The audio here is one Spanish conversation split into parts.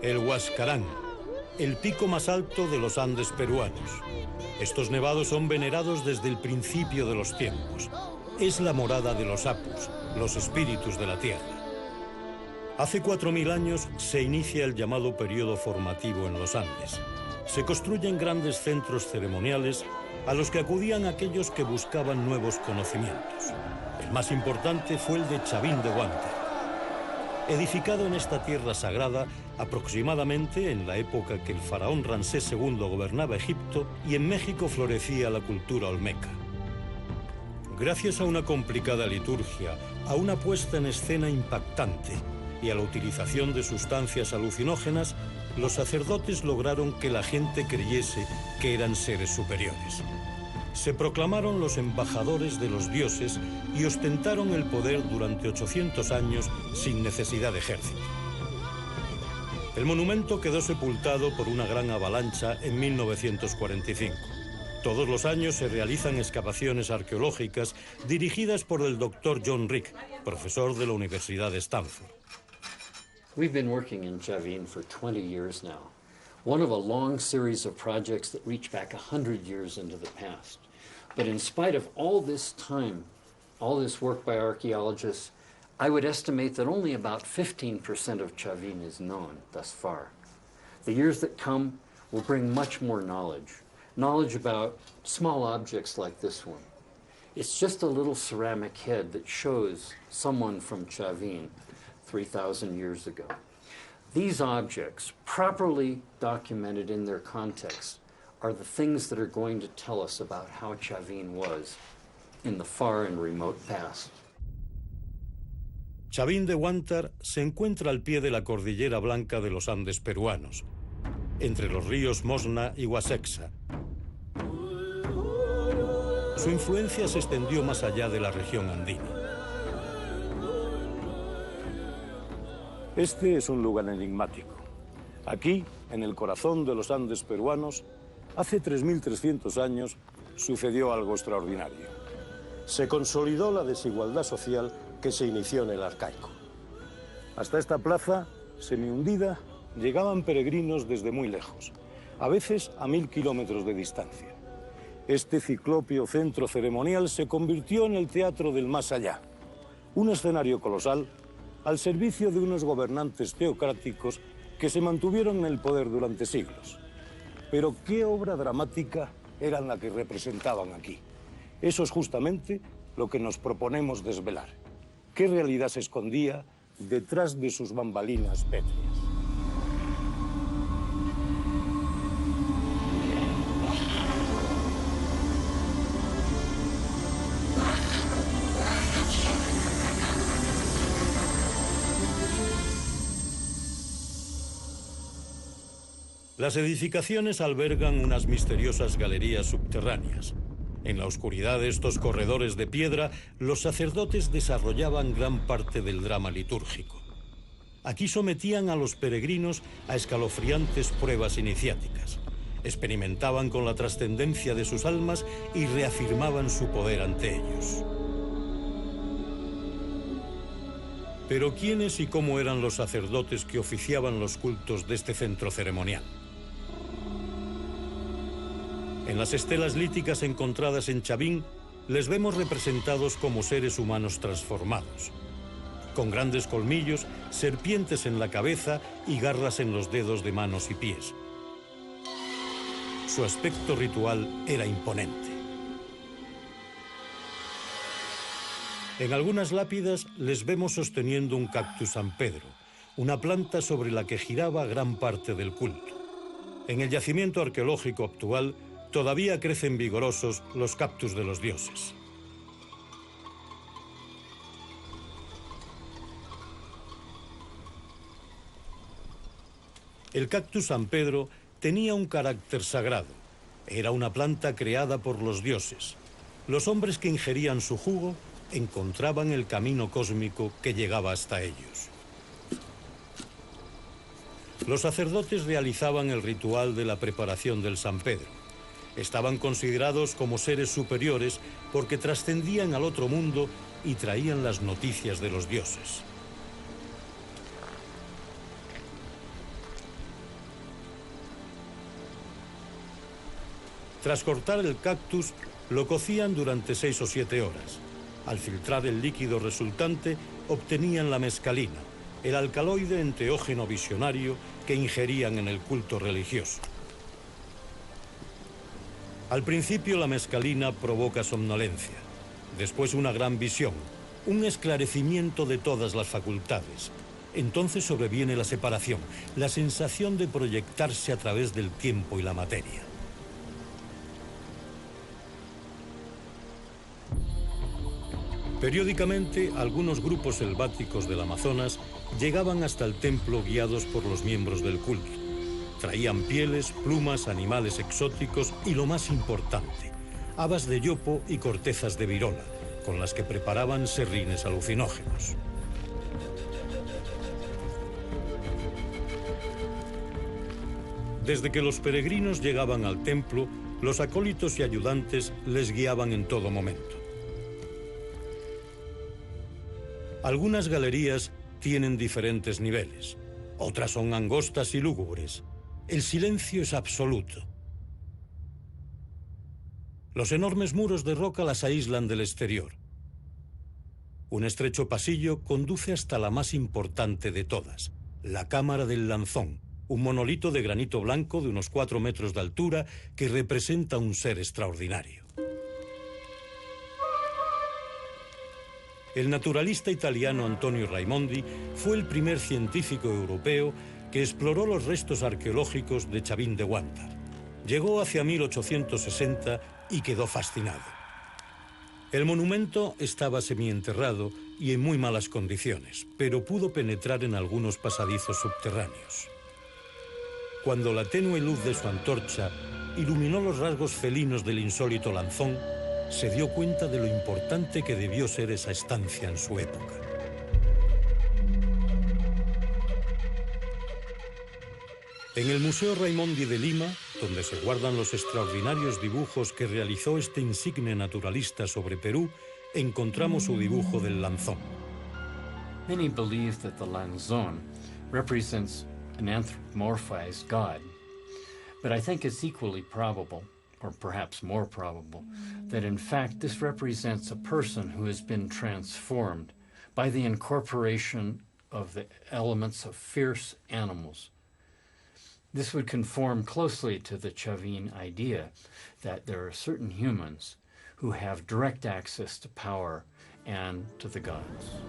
El Huascarán, el pico más alto de los Andes peruanos. Estos nevados son venerados desde el principio de los tiempos. Es la morada de los apus, los espíritus de la tierra. Hace 4000 años se inicia el llamado periodo formativo en los Andes. Se construyen grandes centros ceremoniales a los que acudían aquellos que buscaban nuevos conocimientos. El más importante fue el de Chavín de Huántar. Edificado en esta tierra sagrada aproximadamente en la época que el faraón Ramsés II gobernaba Egipto y en México florecía la cultura olmeca. Gracias a una complicada liturgia, a una puesta en escena impactante y a la utilización de sustancias alucinógenas, los sacerdotes lograron que la gente creyese que eran seres superiores. Se proclamaron los embajadores de los dioses y ostentaron el poder durante 800 años sin necesidad de ejército. El monumento quedó sepultado por una gran avalancha en 1945. Todos los años se realizan excavaciones arqueológicas dirigidas por el Dr. John Rick, profesor de la Universidad de Stanford. We've been working in Chavín for 20 years now, one of a long series of projects that reach back 100 years into the past. But in spite of all this time, all this work by archaeologists, I would estimate that only about 15% of Chavín is known thus far. The years that come will bring much more knowledge about small objects like this one. It's just a little ceramic head that shows someone from Chavín 3,000 years ago. These objects, properly documented in their context, are the things that are going to tell us about how Chavín was in the far and remote past. Chavín de Huántar se encuentra al pie de la cordillera blanca de los Andes peruanos, entre los ríos Mosna y Huasexa. Su influencia se extendió más allá de la región andina. Este es un lugar enigmático. Aquí, en el corazón de los Andes peruanos, hace 3300 años sucedió algo extraordinario. Se consolidó la desigualdad social que se inició en el arcaico. Hasta esta plaza, semihundida, llegaban peregrinos desde muy lejos, a veces a 1000 kilómetros de distancia. Este ciclópeo centro ceremonial se convirtió en el teatro del más allá, un escenario colosal al servicio de unos gobernantes teocráticos que se mantuvieron en el poder durante siglos. Pero ¿qué obra dramática era la que representaban aquí? Eso es justamente lo que nos proponemos desvelar. ¿Qué realidad se escondía detrás de sus bambalinas pétreas? Las edificaciones albergan unas misteriosas galerías subterráneas. En la oscuridad de estos corredores de piedra, los sacerdotes desarrollaban gran parte del drama litúrgico. Aquí sometían a los peregrinos a escalofriantes pruebas iniciáticas. Experimentaban con la trascendencia de sus almas y reafirmaban su poder ante ellos. Pero ¿quiénes y cómo eran los sacerdotes que oficiaban los cultos de este centro ceremonial? En las estelas líticas encontradas en Chavín, les vemos representados como seres humanos transformados, con grandes colmillos, serpientes en la cabeza y garras en los dedos de manos y pies. Su aspecto ritual era imponente. En algunas lápidas les vemos sosteniendo un cactus San Pedro, una planta sobre la que giraba gran parte del culto. En el yacimiento arqueológico actual, todavía crecen vigorosos los cactus de los dioses. El cactus San Pedro tenía un carácter sagrado. Era una planta creada por los dioses. Los hombres que ingerían su jugo encontraban el camino cósmico que llegaba hasta ellos. Los sacerdotes realizaban el ritual de la preparación del San Pedro. Estaban considerados como seres superiores porque trascendían al otro mundo y traían las noticias de los dioses. Tras cortar el cactus, lo cocían durante 6 o 7 horas. Al filtrar el líquido resultante, obtenían la mescalina, el alcaloide enteógeno visionario que ingerían en el culto religioso. Al principio la mescalina provoca somnolencia, después una gran visión, un esclarecimiento de todas las facultades. Entonces sobreviene la separación, la sensación de proyectarse a través del tiempo y la materia. Periódicamente, algunos grupos selváticos del Amazonas llegaban hasta el templo guiados por los miembros del culto. Traían pieles, plumas, animales exóticos y, lo más importante, habas de yopo y cortezas de virola, con las que preparaban serrines alucinógenos. Desde que los peregrinos llegaban al templo, los acólitos y ayudantes les guiaban en todo momento. Algunas galerías tienen diferentes niveles, otras son angostas y lúgubres. El silencio es absoluto. Los enormes muros de roca las aíslan del exterior. Un estrecho pasillo conduce hasta la más importante de todas, la Cámara del Lanzón, un monolito de granito blanco de unos 4 metros de altura que representa un ser extraordinario. El naturalista italiano Antonio Raimondi fue el primer científico europeo que exploró los restos arqueológicos de Chavín de Huántar. Llegó hacia 1860 y quedó fascinado. El monumento estaba semienterrado y en muy malas condiciones, pero pudo penetrar en algunos pasadizos subterráneos. Cuando la tenue luz de su antorcha iluminó los rasgos felinos del insólito lanzón, se dio cuenta de lo importante que debió ser esa estancia en su época. En el Museo Raimondi de Lima, donde se guardan los extraordinarios dibujos que realizó este insigne naturalista sobre Perú, encontramos su dibujo del lanzón. Many believe that the lanzón represents an anthropomorphized god, but I think it's equally probable, or perhaps more probable, that in fact this represents a person who has been transformed by the incorporation of the elements of fierce animals. This would conform closely to the Chavín idea that there are certain humans who have direct access to power and to the gods.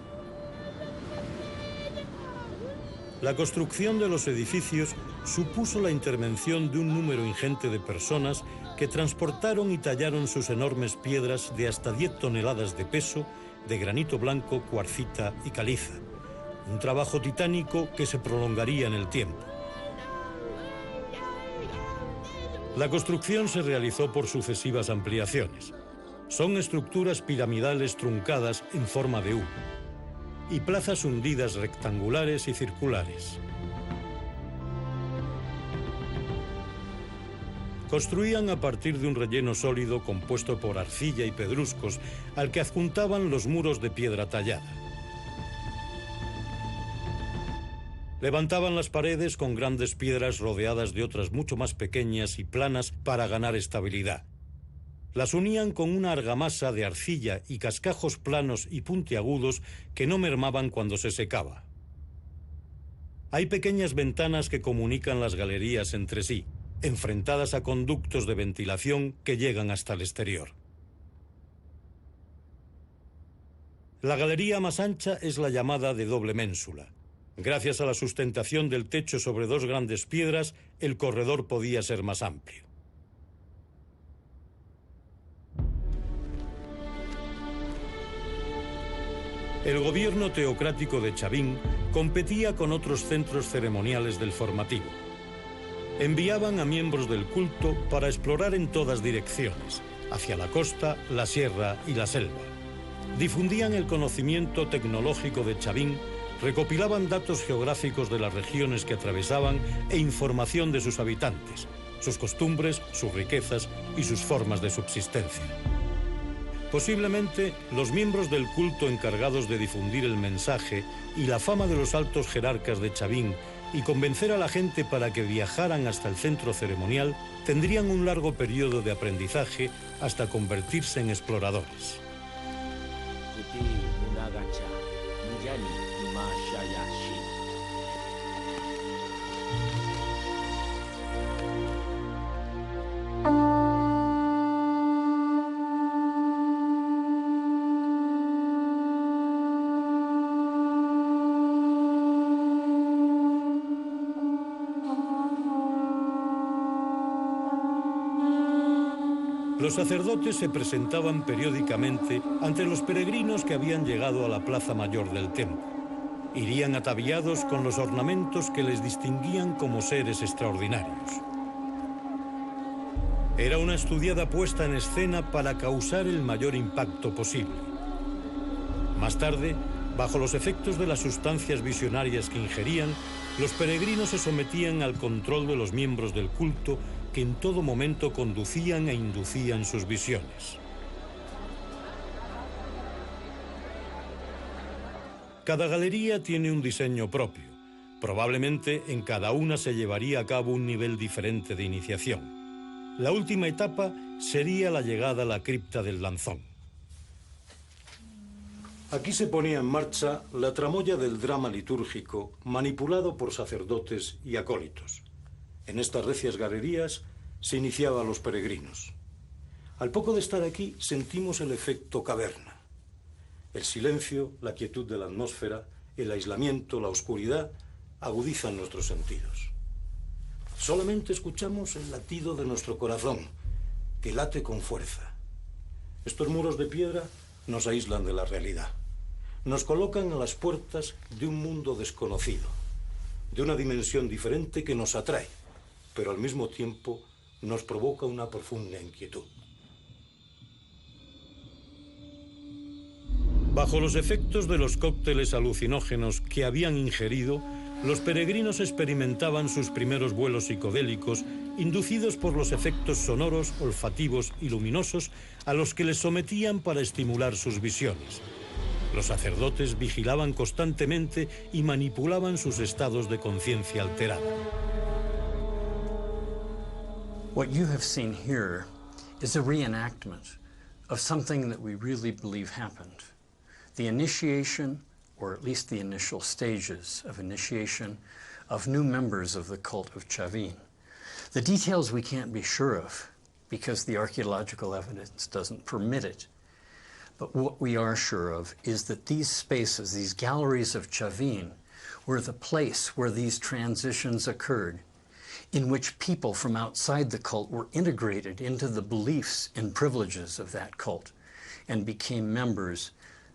La construcción de los edificios supuso la intervención de un número ingente de personas que transportaron y tallaron sus enormes piedras de hasta 10 toneladas de peso, de granito blanco, cuarcita y caliza. Un trabajo titánico que se prolongaría en el tiempo. La construcción se realizó por sucesivas ampliaciones. Son estructuras piramidales truncadas en forma de U y plazas hundidas rectangulares y circulares. Construían a partir de un relleno sólido compuesto por arcilla y pedruscos al que adjuntaban los muros de piedra tallada. Levantaban las paredes con grandes piedras rodeadas de otras mucho más pequeñas y planas para ganar estabilidad. Las unían con una argamasa de arcilla y cascajos planos y puntiagudos que no mermaban cuando se secaba. Hay pequeñas ventanas que comunican las galerías entre sí, enfrentadas a conductos de ventilación que llegan hasta el exterior. La galería más ancha es la llamada de doble ménsula. Gracias a la sustentación del techo sobre 2 grandes piedras, el corredor podía ser más amplio. El gobierno teocrático de Chavín competía con otros centros ceremoniales del formativo. Enviaban a miembros del culto para explorar en todas direcciones, hacia la costa, la sierra y la selva. Difundían el conocimiento tecnológico de Chavín, recopilaban datos geográficos de las regiones que atravesaban e información de sus habitantes, sus costumbres, sus riquezas y sus formas de subsistencia. Posiblemente, los miembros del culto encargados de difundir el mensaje y la fama de los altos jerarcas de Chavín y convencer a la gente para que viajaran hasta el centro ceremonial, tendrían un largo periodo de aprendizaje hasta convertirse en exploradores. Los sacerdotes se presentaban periódicamente ante los peregrinos que habían llegado a la plaza mayor del templo. Irían ataviados con los ornamentos que les distinguían como seres extraordinarios. Era una estudiada puesta en escena para causar el mayor impacto posible. Más tarde, bajo los efectos de las sustancias visionarias que ingerían, los peregrinos se sometían al control de los miembros del culto que en todo momento conducían e inducían sus visiones. Cada galería tiene un diseño propio. Probablemente en cada una se llevaría a cabo un nivel diferente de iniciación. La última etapa sería la llegada a la cripta del Lanzón. Aquí se ponía en marcha la tramoya del drama litúrgico, manipulado por sacerdotes y acólitos. En estas recias galerías se iniciaba a los peregrinos. Al poco de estar aquí sentimos el efecto caverna. El silencio, la quietud de la atmósfera, el aislamiento, la oscuridad agudizan nuestros sentidos. Solamente escuchamos el latido de nuestro corazón, que late con fuerza. Estos muros de piedra nos aíslan de la realidad. Nos colocan a las puertas de un mundo desconocido, de una dimensión diferente que nos atrae, pero al mismo tiempo nos provoca una profunda inquietud. Bajo los efectos de los cócteles alucinógenos que habían ingerido, los peregrinos experimentaban sus primeros vuelos psicodélicos, inducidos por los efectos sonoros, olfativos y luminosos a los que les sometían para estimular sus visiones. Los sacerdotes vigilaban constantemente y manipulaban sus estados de conciencia alterada. What you have seen here is a reenactment of something that we really believe happened. The initiation, or at least the initial stages of initiation, of new members of the cult of Chavin. The details we can't be sure of because the archaeological evidence doesn't permit it. But what we are sure of is that these spaces, these galleries of Chavin, were the place where these transitions occurred, in which people from outside the cult were integrated into the beliefs and privileges of that cult and became members,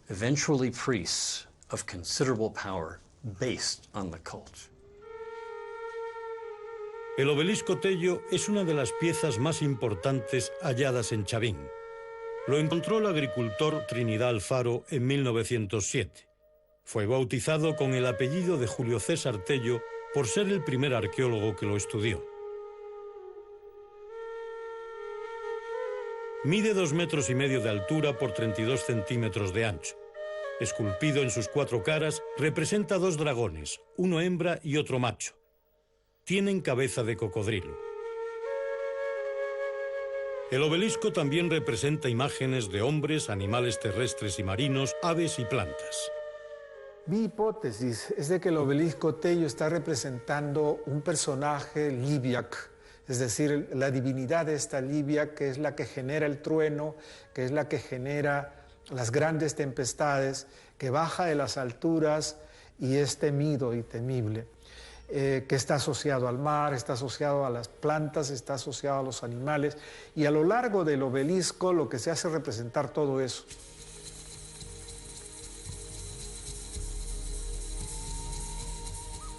eventually priests, of considerable power based on the cult. El obelisco Tello es una de las piezas más importantes halladas en Chavín. Lo encontró el agricultor Trinidad Alfaro en 1907. Fue bautizado con el apellido de Julio César Tello por ser el primer arqueólogo que lo estudió. Mide 2,5 metros de altura por 32 centímetros de ancho. Esculpido en sus 4 caras, representa 2 dragones, uno hembra y otro macho. Tienen cabeza de cocodrilo. El obelisco también representa imágenes de hombres, animales terrestres y marinos, aves y plantas. Mi hipótesis es de que el obelisco Tello está representando un personaje Libiac, es decir, la divinidad de esta Libia, que es la que genera el trueno, que es la que genera las grandes tempestades, que baja de las alturas y es temido y temible, que está asociado al mar, está asociado a las plantas, está asociado a los animales, y a lo largo del obelisco lo que se hace es representar todo eso.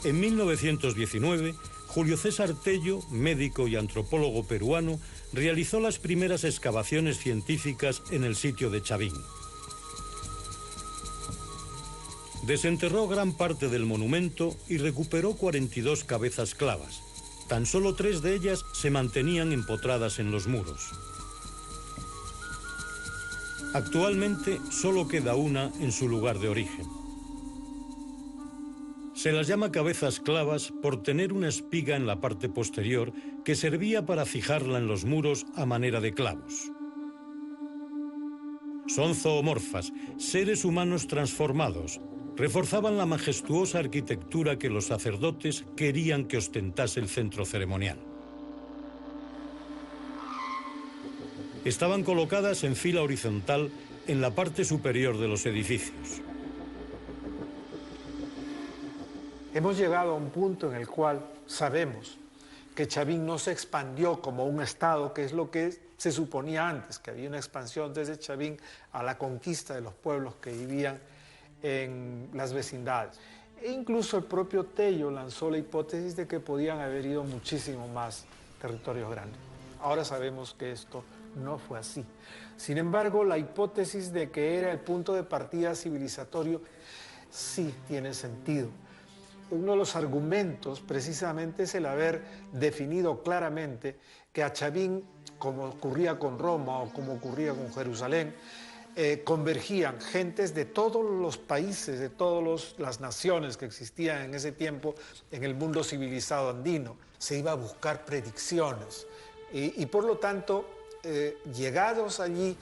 En 1919, Julio César Tello, médico y antropólogo peruano, realizó las primeras excavaciones científicas en el sitio de Chavín. Desenterró gran parte del monumento y recuperó 42 cabezas clavas. Tan solo 3 de ellas se mantenían empotradas en los muros. Actualmente solo queda una en su lugar de origen. Se las llama cabezas clavas por tener una espiga en la parte posterior que servía para fijarla en los muros a manera de clavos. Son zoomorfas, seres humanos transformados. Reforzaban la majestuosa arquitectura que los sacerdotes querían que ostentase el centro ceremonial. Estaban colocadas en fila horizontal en la parte superior de los edificios. Hemos llegado a un punto en el cual sabemos que Chavín no se expandió como un estado, que es lo que se suponía antes, que había una expansión desde Chavín a la conquista de los pueblos que vivían en las vecindades. E incluso el propio Tello lanzó la hipótesis de que podían haber ido muchísimo más territorios grandes. Ahora sabemos que esto no fue así. Sin embargo, la hipótesis de que era el punto de partida civilizatorio sí tiene sentido. Uno de los argumentos precisamente es el haber definido claramente que a Chavín, como ocurría con Roma o como ocurría con Jerusalén, convergían gentes de todos los países, de todas las naciones que existían en ese tiempo en el mundo civilizado andino. Se iba a buscar predicciones y por lo tanto, llegados allí,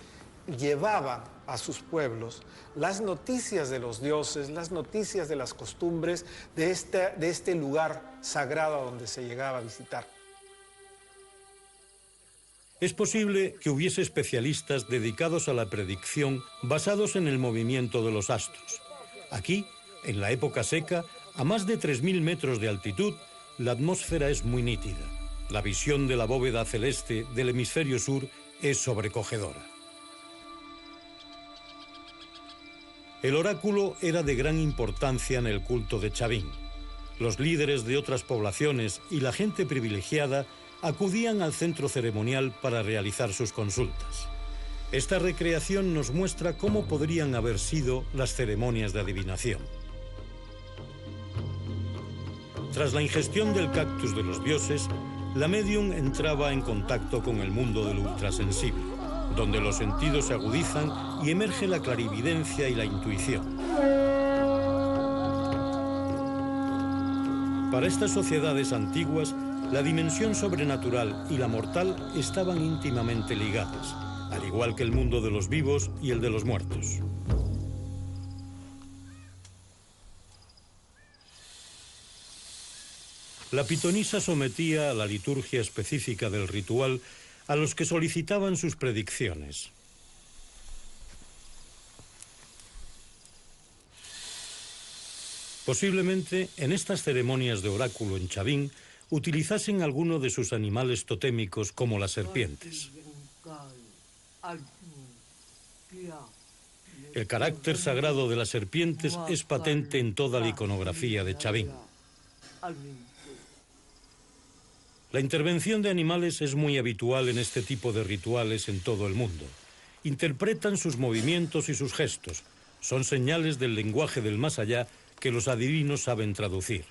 llevaban a sus pueblos las noticias de los dioses, las noticias de las costumbres de este lugar sagrado a donde se llegaba a visitar. Es posible que hubiese especialistas dedicados a la predicción basados en el movimiento de los astros. Aquí, en la época seca, a más de 3.000 metros de altitud, la atmósfera es muy nítida. La visión de la bóveda celeste del hemisferio sur es sobrecogedora. El oráculo era de gran importancia en el culto de Chavín. Los líderes de otras poblaciones y la gente privilegiada acudían al centro ceremonial para realizar sus consultas. Esta recreación nos muestra cómo podrían haber sido las ceremonias de adivinación. Tras la ingestión del cactus de los dioses, la médium entraba en contacto con el mundo del ultrasensible, donde los sentidos se agudizan y emerge la clarividencia y la intuición. Para estas sociedades antiguas, la dimensión sobrenatural y la mortal estaban íntimamente ligadas, al igual que el mundo de los vivos y el de los muertos. La pitonisa sometía a la liturgia específica del ritual a los que solicitaban sus predicciones. Posiblemente en estas ceremonias de oráculo en Chavín utilizasen alguno de sus animales totémicos como las serpientes. El carácter sagrado de las serpientes es patente en toda la iconografía de Chavín. La intervención de animales es muy habitual en este tipo de rituales en todo el mundo. Interpretan sus movimientos y sus gestos. Son señales del lenguaje del más allá que los adivinos saben traducir.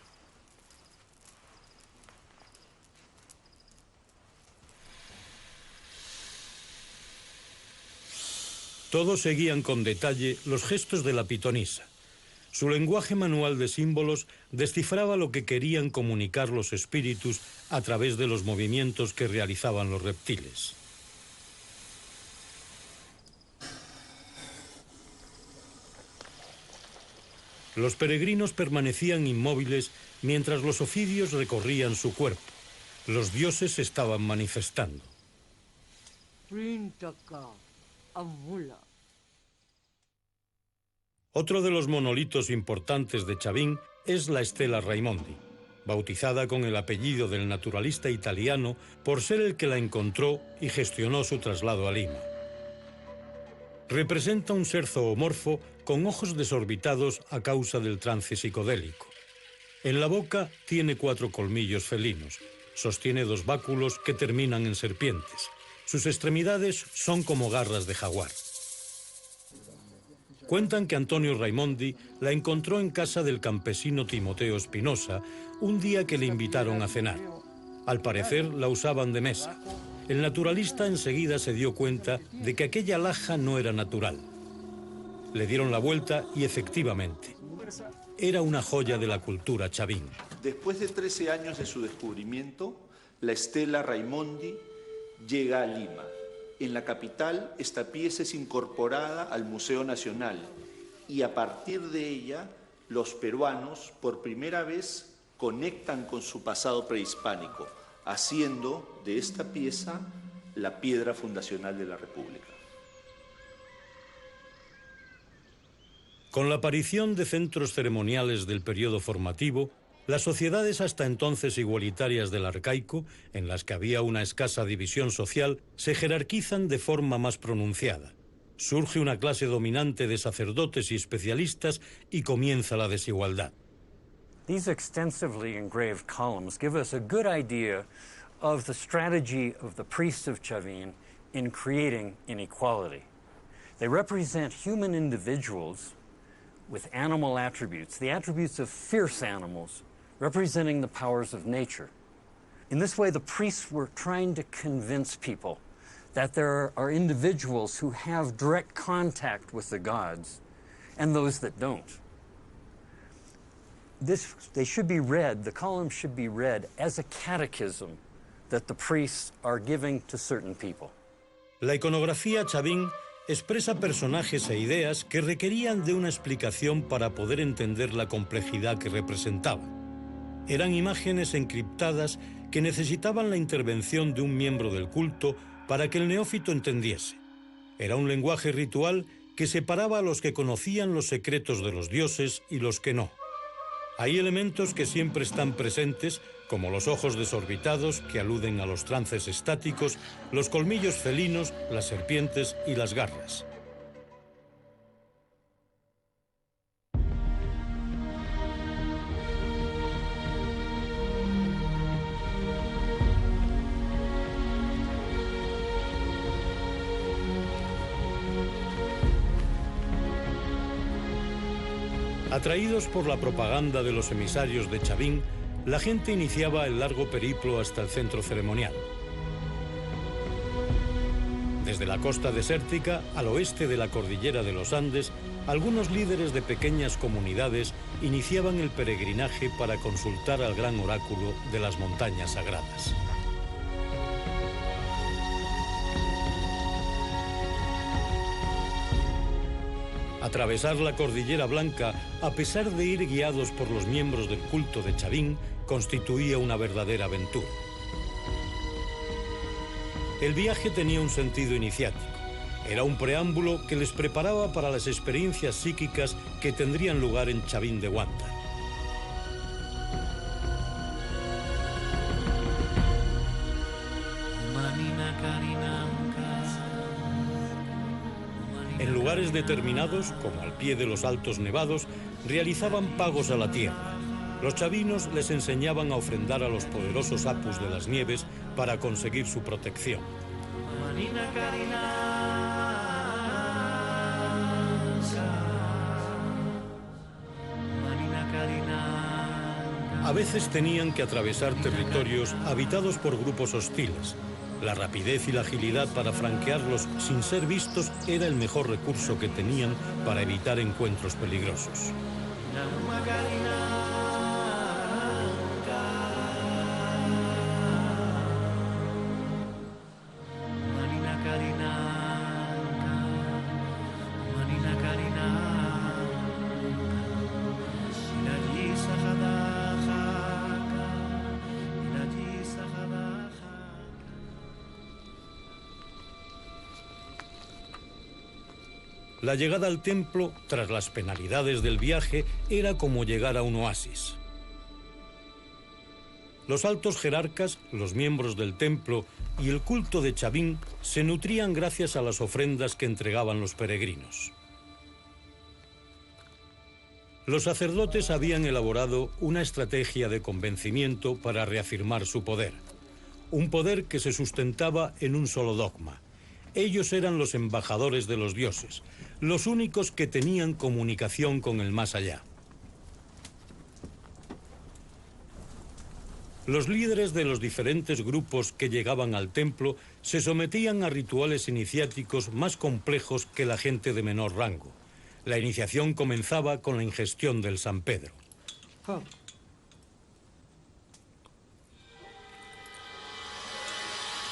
Todos seguían con detalle los gestos de la pitonisa. Su lenguaje manual de símbolos descifraba lo que querían comunicar los espíritus a través de los movimientos que realizaban los reptiles. Los peregrinos permanecían inmóviles mientras los oficios recorrían su cuerpo. Los dioses se estaban manifestando. Otro de los monolitos importantes de Chavín es la Stella Raimondi, bautizada con el apellido del naturalista italiano por ser el que la encontró y gestionó su traslado a Lima. Representa un ser zoomorfo con ojos desorbitados a causa del trance psicodélico. En la boca tiene 4 colmillos felinos, sostiene 2 báculos que terminan en serpientes. Sus extremidades son como garras de jaguar. Cuentan que Antonio Raimondi la encontró en casa del campesino Timoteo Espinosa un día que le invitaron a cenar. Al parecer la usaban de mesa. El naturalista enseguida se dio cuenta de que aquella laja no era natural. Le dieron la vuelta y efectivamente, era una joya de la cultura chavín. Después de 13 años de su descubrimiento, la estela Raimondi llega a Lima. En la capital, esta pieza es incorporada al Museo Nacional y a partir de ella, los peruanos por primera vez conectan con su pasado prehispánico, haciendo de esta pieza la piedra fundacional de la República. Con la aparición de centros ceremoniales del periodo formativo, las sociedades hasta entonces igualitarias del arcaico, en las que había una escasa división social, se jerarquizan de forma más pronunciada. Surge una clase dominante de sacerdotes y especialistas y comienza la desigualdad. These extensively engraved columns give us a good idea of the strategy of the priests of Chavin in creating inequality. They represent human individuals with animal attributes, the attributes of fierce animals, representing the powers of nature. In this way, the priests were trying to convince people that there are individuals who have direct contact with the gods and those that don't. They should be read, the columns should be read as a catechism that the priests are giving to certain people. La iconografía chavín expresa personajes e ideas que requerían de una explicación para poder entender la complejidad que representaban. Eran imágenes encriptadas que necesitaban la intervención de un miembro del culto para que el neófito entendiese. Era un lenguaje ritual que separaba a los que conocían los secretos de los dioses y los que no. Hay elementos que siempre están presentes, como los ojos desorbitados que aluden a los trances estáticos, los colmillos felinos, las serpientes y las garras. Atraídos por la propaganda de los emisarios de Chavín, la gente iniciaba el largo periplo hasta el centro ceremonial. Desde la costa desértica al oeste de la cordillera de los Andes, algunos líderes de pequeñas comunidades iniciaban el peregrinaje para consultar al gran oráculo de las montañas sagradas. Atravesar la Cordillera Blanca, a pesar de ir guiados por los miembros del culto de Chavín, constituía una verdadera aventura. El viaje tenía un sentido iniciático. Era un preámbulo que les preparaba para las experiencias psíquicas que tendrían lugar en Chavín de Huántar. En lugares determinados, como al pie de los altos nevados, realizaban pagos a la tierra. Los chavinos les enseñaban a ofrendar a los poderosos apus de las nieves para conseguir su protección. A veces tenían que atravesar territorios habitados por grupos hostiles. La rapidez y la agilidad para franquearlos sin ser vistos era el mejor recurso que tenían para evitar encuentros peligrosos. La llegada al templo, tras las penalidades del viaje, era como llegar a un oasis. Los altos jerarcas, los miembros del templo y el culto de Chavín se nutrían gracias a las ofrendas que entregaban los peregrinos. Los sacerdotes habían elaborado una estrategia de convencimiento para reafirmar su poder. Un poder que se sustentaba en un solo dogma. Ellos eran los embajadores de los dioses, los únicos que tenían comunicación con el más allá. Los líderes de los diferentes grupos que llegaban al templo se sometían a rituales iniciáticos más complejos que la gente de menor rango. La iniciación comenzaba con la ingestión del San Pedro.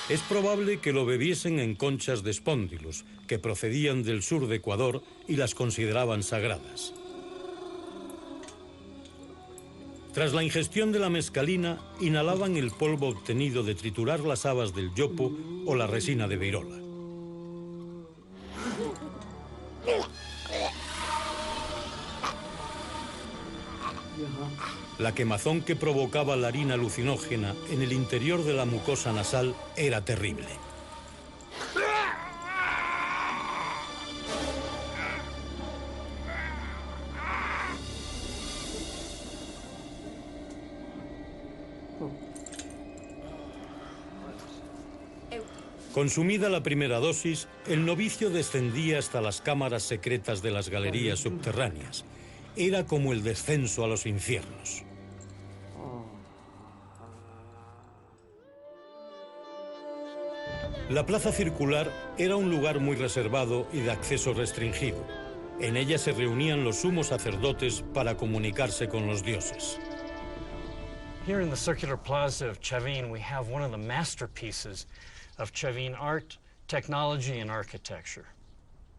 Es probable que lo bebiesen en conchas de espóndilos, que procedían del sur de Ecuador y las consideraban sagradas. Tras la ingestión de la mescalina, inhalaban el polvo obtenido de triturar las habas del yopo o la resina de virola. La quemazón que provocaba la harina alucinógena en el interior de la mucosa nasal era terrible. Consumida la primera dosis, el novicio descendía hasta las cámaras secretas de las galerías subterráneas. Era como el descenso a los infiernos. La plaza circular era un lugar muy reservado y de acceso restringido. En ella se reunían los sumos sacerdotes para comunicarse con los dioses. Here in the circular plaza of Chavin, we have one of the masterpieces of Chavin art, technology, and architecture.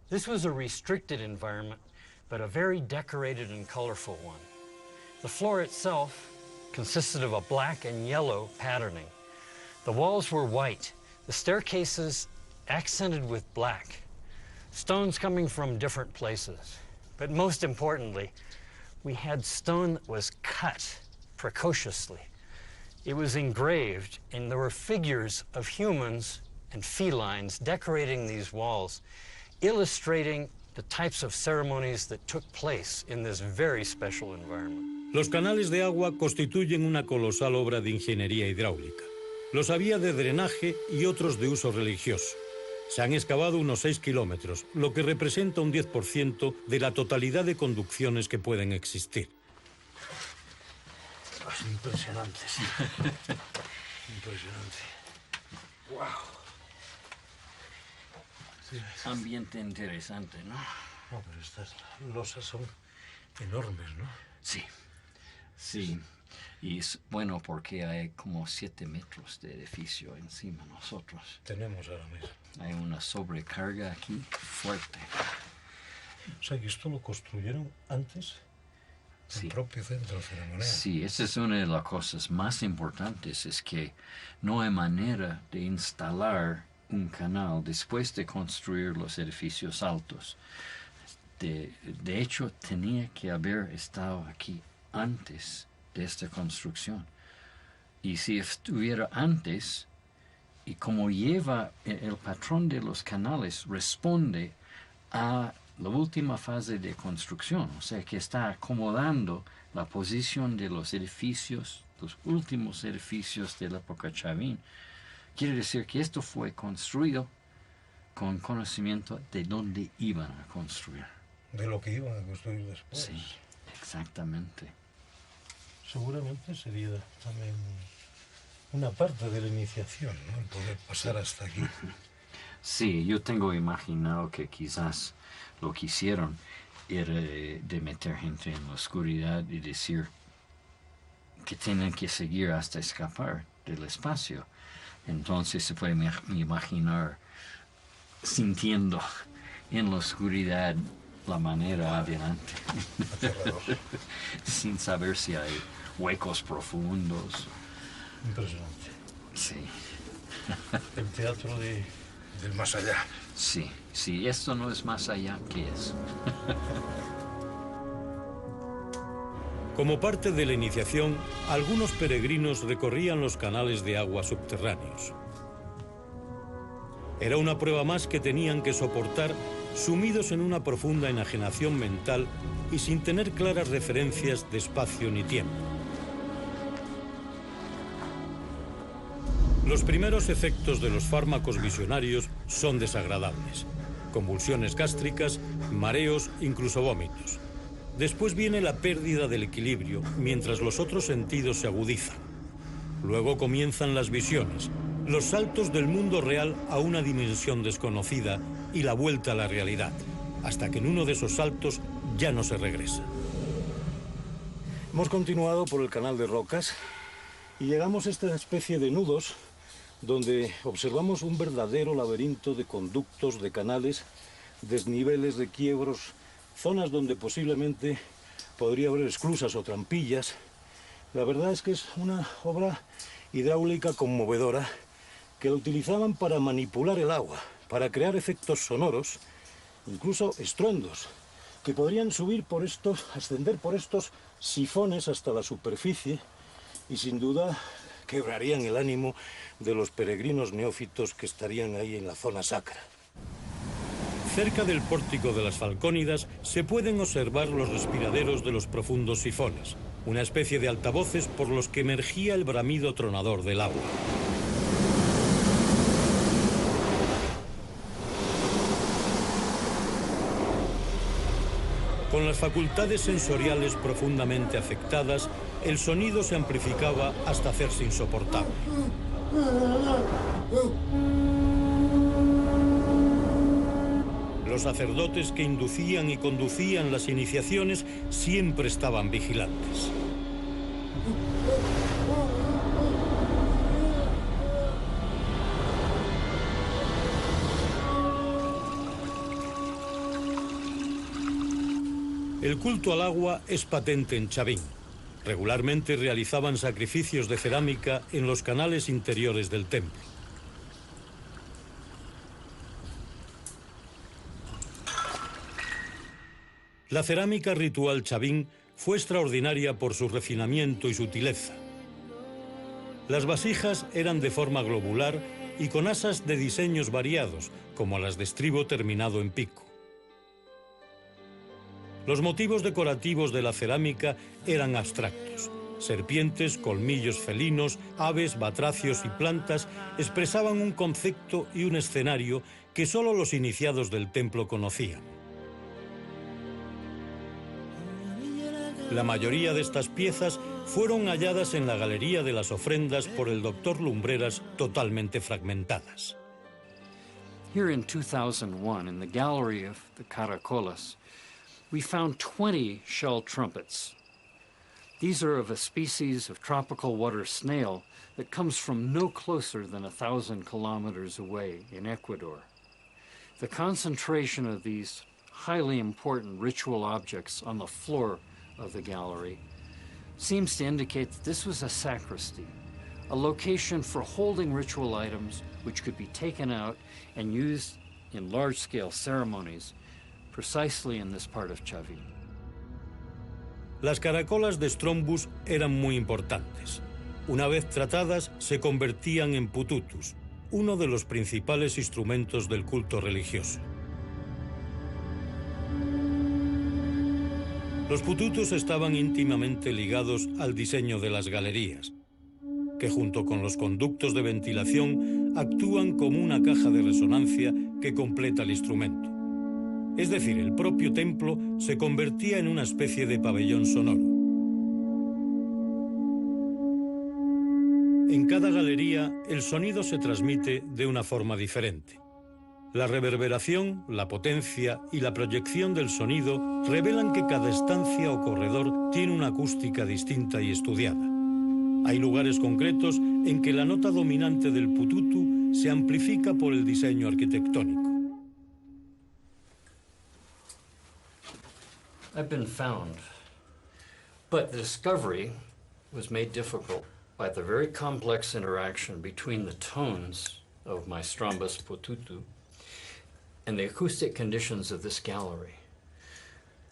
This was a restricted environment, but a very decorated and colorful one. The floor itself consisted of a black and yellow patterning. The walls were white, the staircases accented with black, stones coming from different places. But most importantly, we had stone that was cut precociously. It was engraved, and there were figures of humans and felines decorating these walls, illustrating the types of ceremonies that took place in this very special environment. Los canales de agua constituyen una colosal obra de ingeniería hidráulica. Los había de drenaje y otros de uso religioso. Se han excavado unos 6 kilómetros, lo que representa un 10% de la totalidad de conducciones que pueden existir. Es impresionante, sí. Impresionante. ¡Wow! Sí, Ambiente interesante, ¿no? No, pero estas losas son enormes, ¿no? Sí, sí. Y es bueno porque hay como 7 metros de edificio encima de nosotros. Tenemos ahora mismo. Hay una sobrecarga aquí fuerte. O sea, que esto lo construyeron antes Sí. el propio centro ceremonial. Sí, esa es una de las cosas más importantes, es que no hay manera de instalar un canal después de construir los edificios altos. De hecho, tenía que haber estado aquí antes de esta construcción. Y si estuviera antes, y como lleva el patrón de los canales, responde a la última fase de construcción, o sea que está acomodando la posición de los edificios, los últimos edificios de la época Chavin. Quiere decir que esto fue construido con conocimiento de dónde iban a construir. De lo que iban a construir después. Sí, exactamente. Seguramente sería también una parte de la iniciación, ¿no? El poder pasar hasta aquí. Sí, yo tengo imaginado que quizás lo que hicieron era de meter gente en la oscuridad y decir que tienen que seguir hasta escapar del espacio. Entonces se puede imaginar sintiendo en la oscuridad la manera adelante, sin saber si hay huecos profundos. Impresionante. Sí. El teatro del más allá. Sí, sí, esto no es más allá, ¿qué es? Como parte de la iniciación, algunos peregrinos recorrían los canales de agua subterráneos. Era una prueba más que tenían que soportar, sumidos en una profunda enajenación mental y sin tener claras referencias de espacio ni tiempo. Los primeros efectos de los fármacos visionarios son desagradables. Convulsiones gástricas, mareos, incluso vómitos. Después viene la pérdida del equilibrio, mientras los otros sentidos se agudizan. Luego comienzan las visiones, los saltos del mundo real a una dimensión desconocida y la vuelta a la realidad, hasta que en uno de esos saltos ya no se regresa. Hemos continuado por el canal de rocas y llegamos a esta especie de nudos donde observamos un verdadero laberinto de conductos, de canales, desniveles de quiebros, zonas donde posiblemente podría haber esclusas o trampillas. La verdad es que es una obra hidráulica conmovedora que la utilizaban para manipular el agua, para crear efectos sonoros, incluso estruendos, que podrían ascender por estos sifones hasta la superficie y sin duda quebrarían el ánimo de los peregrinos neófitos que estarían ahí en la zona sacra. Cerca del pórtico de las Falcónidas se pueden observar los respiraderos de los profundos sifones, una especie de altavoces por los que emergía el bramido tronador del agua. Con las facultades sensoriales profundamente afectadas, el sonido se amplificaba hasta hacerse insoportable. Los sacerdotes que inducían y conducían las iniciaciones siempre estaban vigilantes. El culto al agua es patente en Chavín. Regularmente realizaban sacrificios de cerámica en los canales interiores del templo. La cerámica ritual Chavín fue extraordinaria por su refinamiento y sutileza. Las vasijas eran de forma globular y con asas de diseños variados, como las de estribo terminado en pico. Los motivos decorativos de la cerámica eran abstractos. Serpientes, colmillos felinos, aves, batracios y plantas expresaban un concepto y un escenario que solo los iniciados del templo conocían. La mayoría de estas piezas fueron halladas en la galería de las ofrendas por el doctor Lumbreras, totalmente fragmentadas. Here in 2001, in the gallery of the Caracolas, we found 20 shell trumpets. These are of a species of tropical water snail that comes from no closer than 1,000 kilometers away in Ecuador. The concentration of these highly important ritual objects on the floor of the gallery seems to indicate that this was a sacristy, a location for holding ritual items which could be taken out and used in large-scale ceremonies precisely in this part of Chavín. Las caracolas de Strombus eran muy importantes. Una vez tratadas, se convertían en pututus, uno de los principales instrumentos del culto religioso. Los pututus estaban íntimamente ligados al diseño de las galerías, que junto con los conductos de ventilación actúan como una caja de resonancia que completa el instrumento. Es decir, el propio templo se convertía en una especie de pabellón sonoro. En cada galería, el sonido se transmite de una forma diferente. La reverberación, la potencia y la proyección del sonido revelan que cada estancia o corredor tiene una acústica distinta y estudiada. Hay lugares concretos en que la nota dominante del pututu se amplifica por el diseño arquitectónico. I've been found, but the discovery was made difficult by the very complex interaction between the tones of my Strombus pututu and the acoustic conditions of this gallery.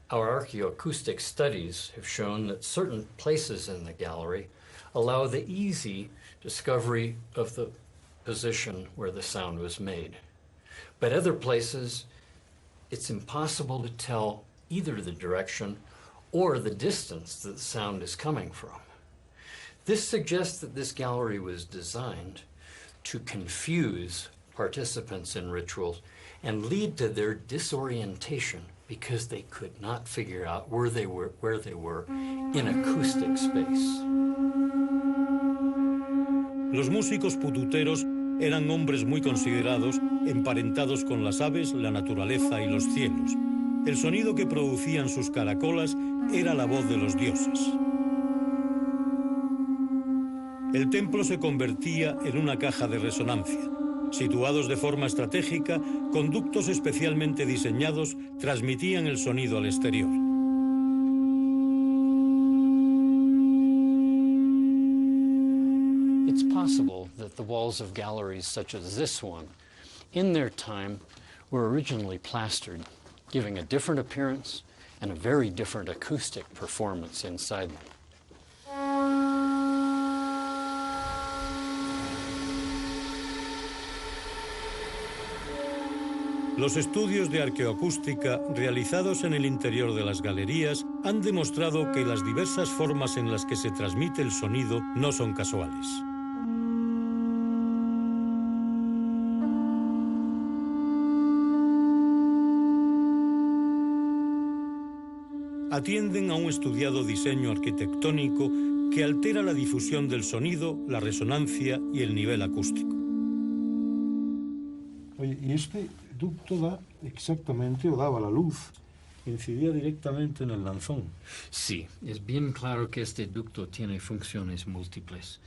Our archaeoacoustic studies have shown that certain places in the gallery allow the easy discovery of the position where the sound was made. But other places, it's impossible to tell either the direction or the distance that the sound is coming from. This suggests that this gallery was designed to confuse participants in rituals and lead to their disorientation because they could not figure out where they were in acoustic space. Los músicos pututeros eran hombres muy considerados, emparentados con las aves, la naturaleza y los cielos. El sonido que producían sus caracolas era la voz de los dioses. El templo se convertía en una caja de resonancia. Situados de forma estratégica, conductos especialmente diseñados transmitían el sonido al exterior. It's possible that the walls of galleries such as this one, in their time, were originally plastered, giving a different appearance and a very different acoustic performance inside them. Los estudios de arqueoacústica realizados en el interior de las galerías han demostrado que las diversas formas en las que se transmite el sonido no son casuales. Atienden a un estudiado diseño arquitectónico que altera la difusión del sonido, la resonancia y el nivel acústico. Oye, y este ducto da exactamente, o daba la luz, incidía directamente en el lanzón. Sí, es bien claro que este ducto tiene funciones múltiples.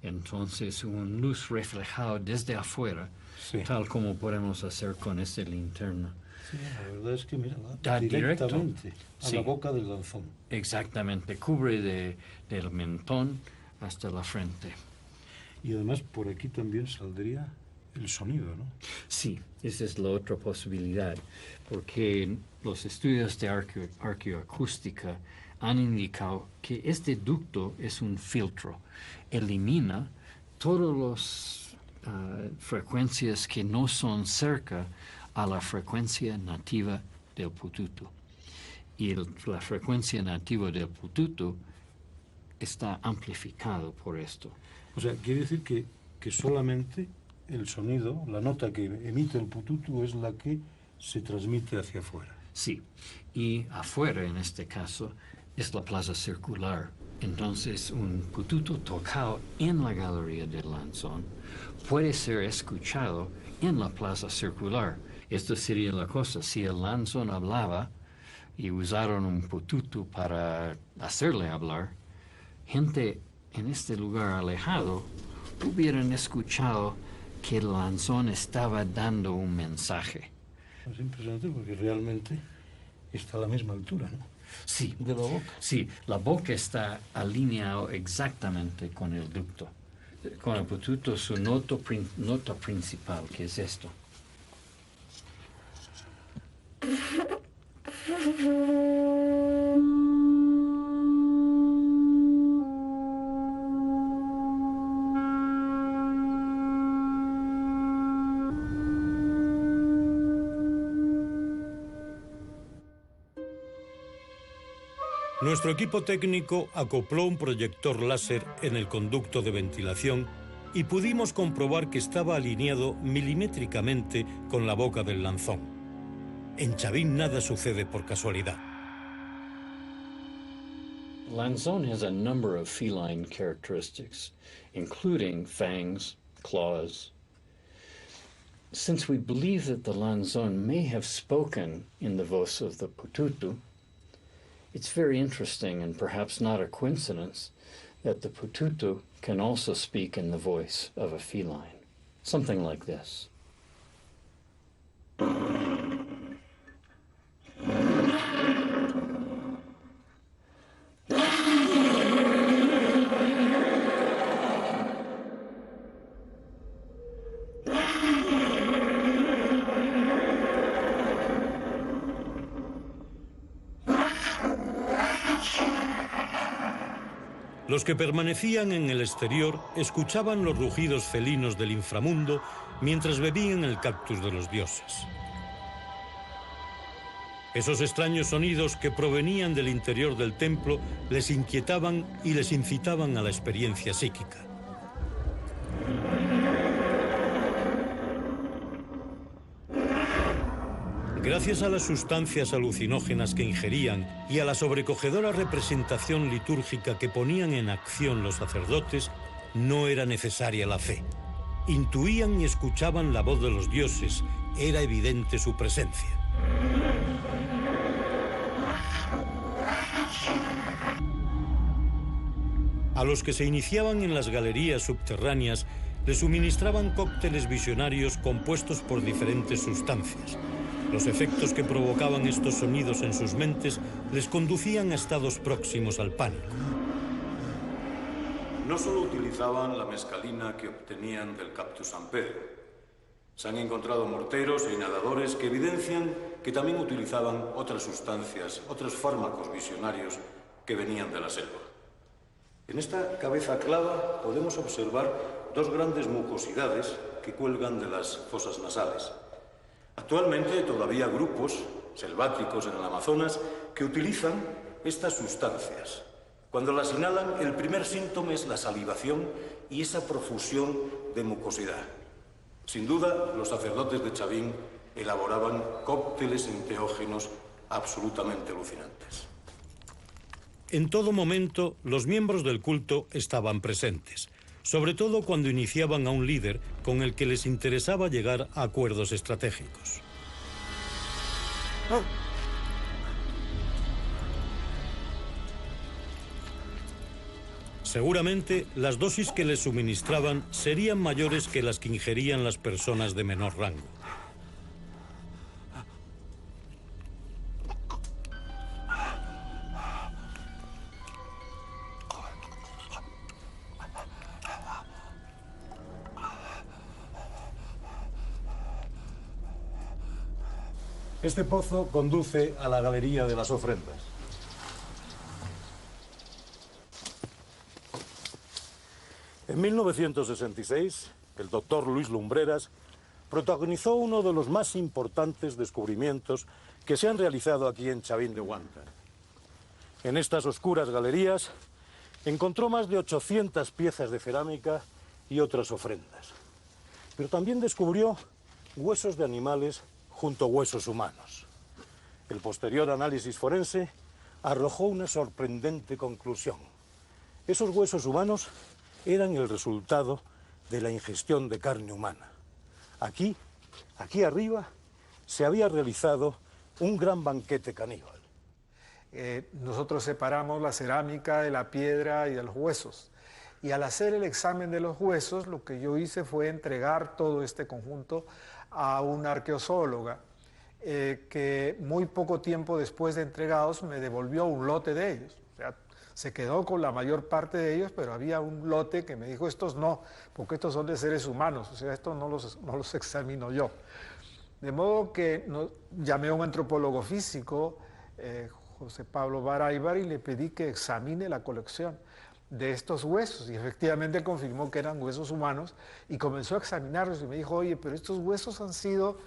Entonces, una luz reflejada desde afuera, Sí. tal como podemos hacer con esta linterna. Sí, la verdad es que, mira, Da directamente directo. a Sí. la boca del lanzón. Exactamente, cubre del mentón hasta la frente. Y además por aquí también saldría el sonido, ¿no? Sí, esa es la otra posibilidad, porque los estudios de arqueoacústica han indicado que este ducto es un filtro, elimina todas las frecuencias que no son cerca a la frecuencia nativa del pututu. Y la frecuencia nativa del pututu está amplificado por esto. O sea, quiere decir que solamente el sonido, la nota que emite el pututu es la que se transmite hacia afuera. Sí, y afuera en este caso es la plaza circular. Entonces un pututu tocado en la galería del lanzón puede ser escuchado en la plaza circular. Esto sería la cosa, si el lanzón hablaba y usaron un pututu para hacerle hablar, gente en este lugar alejado hubieran escuchado que el lanzón estaba dando un mensaje. Es impresionante porque realmente está a la misma altura, ¿no? Sí, De la boca. sí, la boca está alineada exactamente con el ducto. Con el pututu, su nota principal, que es esto. Nuestro equipo técnico acopló un proyector láser en el conducto de ventilación y pudimos comprobar que estaba alineado milimétricamente con la boca del lanzón. En Chavín nada sucede por casualidad. Lanzón has a number of feline characteristics, including fangs, claws. Since we believe that the lanzón may have spoken in the voz of the pututu, it's very interesting and perhaps not a coincidence that the pututu can also speak in the voice of a feline. Something like this. Los que permanecían en el exterior escuchaban los rugidos felinos del inframundo mientras bebían el cactus de los dioses. Esos extraños sonidos que provenían del interior del templo les inquietaban y les incitaban a la experiencia psíquica. Gracias a las sustancias alucinógenas que ingerían y a la sobrecogedora representación litúrgica que ponían en acción los sacerdotes, no era necesaria la fe. Intuían y escuchaban la voz de los dioses, era evidente su presencia. A los que se iniciaban en las galerías subterráneas les suministraban cócteles visionarios compuestos por diferentes sustancias. Los efectos que provocaban estos sonidos en sus mentes les conducían a estados próximos al pánico. No solo utilizaban la mescalina que obtenían del Cactus San Pedro. Se han encontrado morteros e inhaladores que evidencian que también utilizaban otras sustancias, otros fármacos visionarios que venían de la selva. En esta cabeza clava podemos observar dos grandes mucosidades que cuelgan de las fosas nasales. Actualmente todavía hay grupos selváticos en el Amazonas que utilizan estas sustancias. Cuando las inhalan, el primer síntoma es la salivación y esa profusión de mucosidad. Sin duda, los sacerdotes de Chavín elaboraban cócteles enteógenos absolutamente alucinantes. En todo momento, los miembros del culto estaban presentes, sobre todo cuando iniciaban a un líder con el que les interesaba llegar a acuerdos estratégicos. Seguramente, las dosis que les suministraban serían mayores que las que ingerían las personas de menor rango. Este pozo conduce a la galería de las ofrendas. En 1966, el doctor Luis Lumbreras protagonizó uno de los más importantes descubrimientos que se han realizado aquí en Chavín de Huáncar. En estas oscuras galerías encontró más de 800 piezas de cerámica y otras ofrendas. Pero también descubrió huesos de animales junto a huesos humanos. El posterior análisis forense arrojó una sorprendente conclusión. Esos huesos humanos eran el resultado de la ingestión de carne humana. Aquí arriba, se había realizado un gran banquete caníbal. Nosotros separamos la cerámica de la piedra y de los huesos. Y al hacer el examen de los huesos, lo que yo hice fue entregar todo este conjunto a una arqueozoóloga que muy poco tiempo después de entregados me devolvió un lote de ellos. O sea, se quedó con la mayor parte de ellos, pero había un lote que me dijo, estos no, porque estos son de seres humanos, o sea, estos no los examino yo. De modo que llamé a un antropólogo físico, José Pablo Baraybar, y le pedí que examine la colección de estos huesos, y efectivamente confirmó que eran huesos humanos, y comenzó a examinarlos y me dijo, oye, pero estos huesos han sido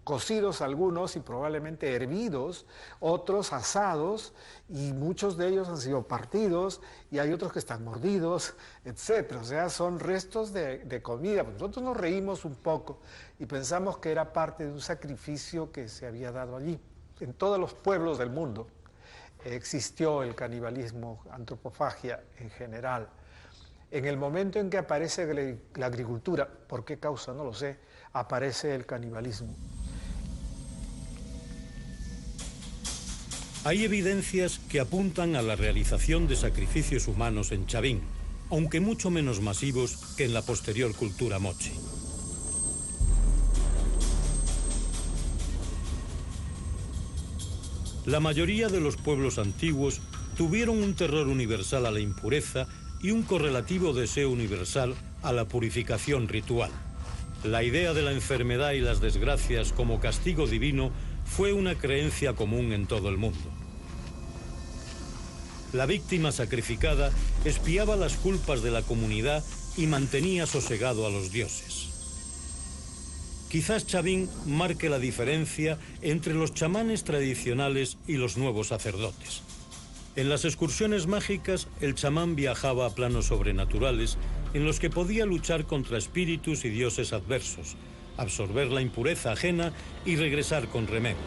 cocidos algunos y probablemente hervidos, otros asados, y muchos de ellos han sido partidos, y hay otros que están mordidos, etc. O sea, son restos de comida. Nosotros nos reímos un poco y pensamos que era parte de un sacrificio que se había dado allí. En todos los pueblos del mundo existió el canibalismo, antropofagia en general. En el momento en que aparece la agricultura, ¿por qué causa? No lo sé, aparece el canibalismo. Hay evidencias que apuntan a la realización de sacrificios humanos en Chavín, aunque mucho menos masivos que en la posterior cultura mochi. La mayoría de los pueblos antiguos tuvieron un terror universal a la impureza y un correlativo deseo universal a la purificación ritual. La idea de la enfermedad y las desgracias como castigo divino fue una creencia común en todo el mundo. La víctima sacrificada expiaba las culpas de la comunidad y mantenía sosegado a los dioses. Quizás Chavín marque la diferencia entre los chamanes tradicionales y los nuevos sacerdotes. En las excursiones mágicas, el chamán viajaba a planos sobrenaturales en los que podía luchar contra espíritus y dioses adversos, absorber la impureza ajena y regresar con remedios.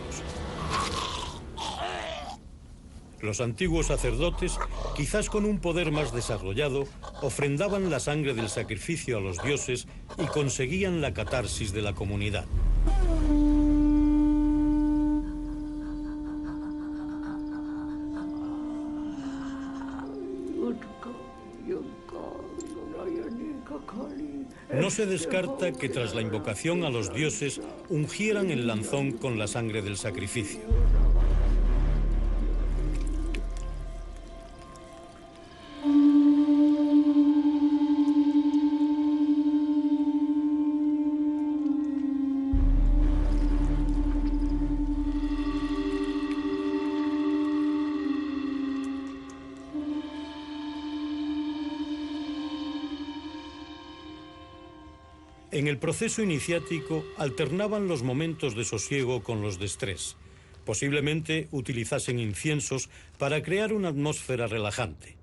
Los antiguos sacerdotes, quizás con un poder más desarrollado, ofrendaban la sangre del sacrificio a los dioses y conseguían la catarsis de la comunidad. Urco, yo se descarta que tras la invocación a los dioses ungieran el lanzón con la sangre del sacrificio. En el proceso iniciático alternaban los momentos de sosiego con los de estrés. Posiblemente utilizasen inciensos para crear una atmósfera relajante.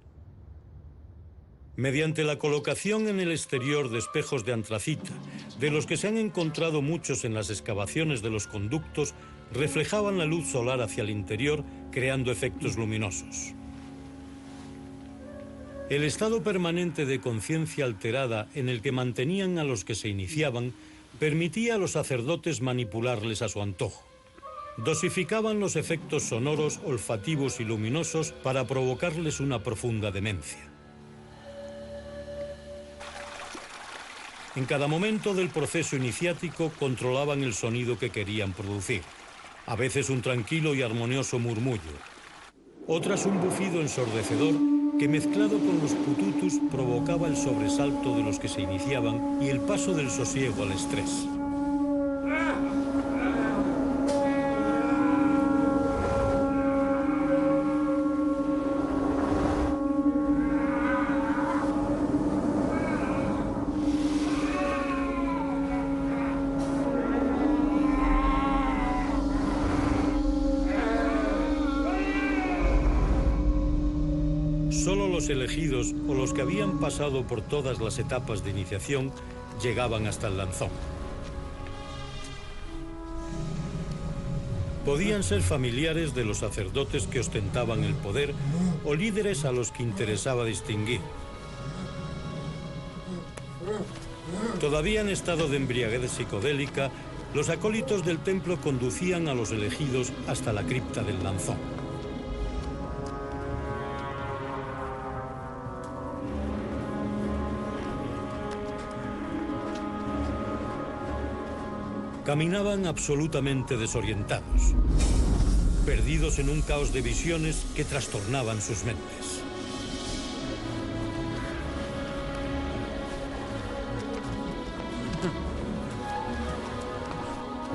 Mediante la colocación en el exterior de espejos de antracita, de los que se han encontrado muchos en las excavaciones de los conductos, reflejaban la luz solar hacia el interior, creando efectos luminosos. El estado permanente de conciencia alterada en el que mantenían a los que se iniciaban permitía a los sacerdotes manipularles a su antojo. Dosificaban los efectos sonoros, olfativos y luminosos para provocarles una profunda demencia. En cada momento del proceso iniciático controlaban el sonido que querían producir. A veces un tranquilo y armonioso murmullo. Otras un bufido ensordecedor que mezclado con los pututus provocaba el sobresalto de los que se iniciaban y el paso del sosiego al estrés. Solo los elegidos o los que habían pasado por todas las etapas de iniciación llegaban hasta el lanzón. Podían ser familiares de los sacerdotes que ostentaban el poder o líderes a los que interesaba distinguir. Todavía en estado de embriaguez psicodélica, los acólitos del templo conducían a los elegidos hasta la cripta del lanzón. Caminaban absolutamente desorientados, perdidos en un caos de visiones que trastornaban sus mentes.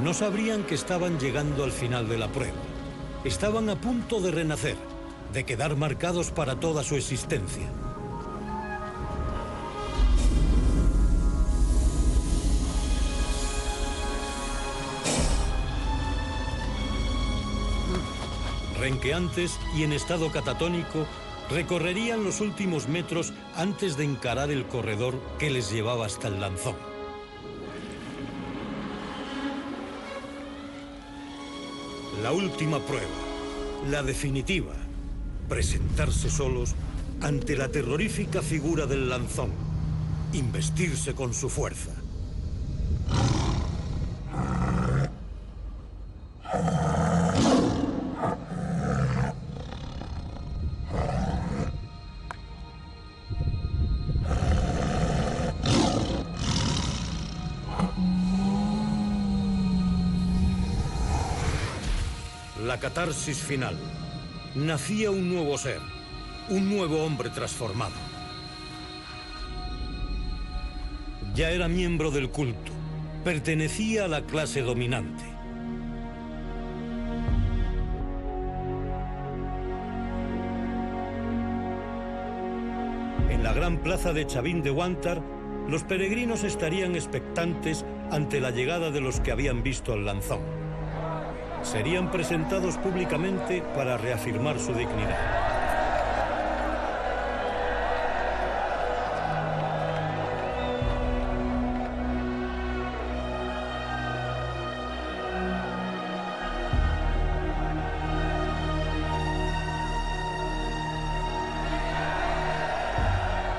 No sabrían que estaban llegando al final de la prueba. Estaban a punto de renacer, de quedar marcados para toda su existencia. Renqueantes y en estado catatónico, recorrerían los últimos metros antes de encarar el corredor que les llevaba hasta el lanzón. La última prueba, la definitiva, presentarse solos ante la terrorífica figura del lanzón, investirse con su fuerza. La catarsis final. Nacía un nuevo ser, un nuevo hombre transformado. Ya era miembro del culto, pertenecía a la clase dominante. En la gran plaza de Chavín de Huántar, los peregrinos estarían expectantes ante la llegada de los que habían visto al lanzón. Serían presentados públicamente para reafirmar su dignidad.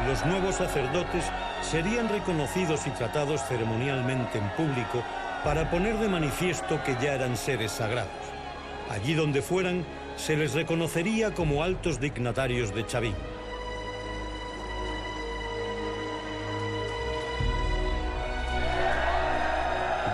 Los nuevos sacerdotes serían reconocidos y tratados ceremonialmente en público para poner de manifiesto que ya eran seres sagrados. Allí donde fueran, se les reconocería como altos dignatarios de Chavín.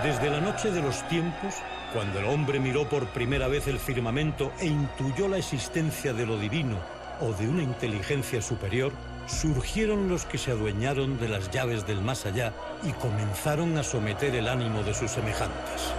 Desde la noche de los tiempos, cuando el hombre miró por primera vez el firmamento e intuyó la existencia de lo divino o de una inteligencia superior, surgieron los que se adueñaron de las llaves del más allá y comenzaron a someter el ánimo de sus semejantes.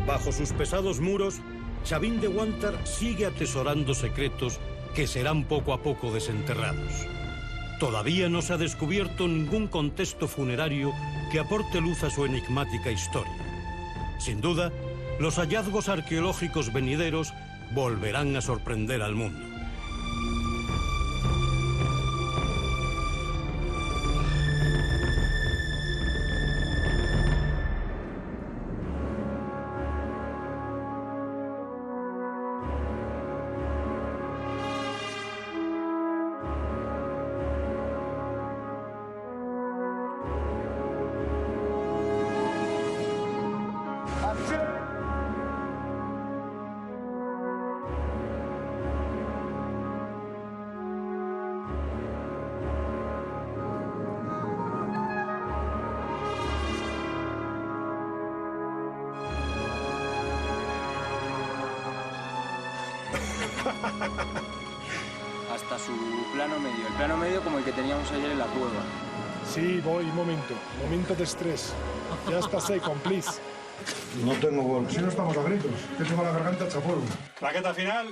Bajo sus pesados muros, Chavín de Huántar sigue atesorando secretos que serán poco a poco desenterrados. Todavía no se ha descubierto ningún contexto funerario que aporte luz a su enigmática historia. Sin duda, los hallazgos arqueológicos venideros volverán a sorprender al mundo. Hasta su plano medio. El plano medio como el que teníamos ayer en la cueva. Sí, voy, momento de estrés. Ya está seco, please. No tengo gol. Si no estamos a gritos, que tengo la garganta hecha polvo. Raqueta final.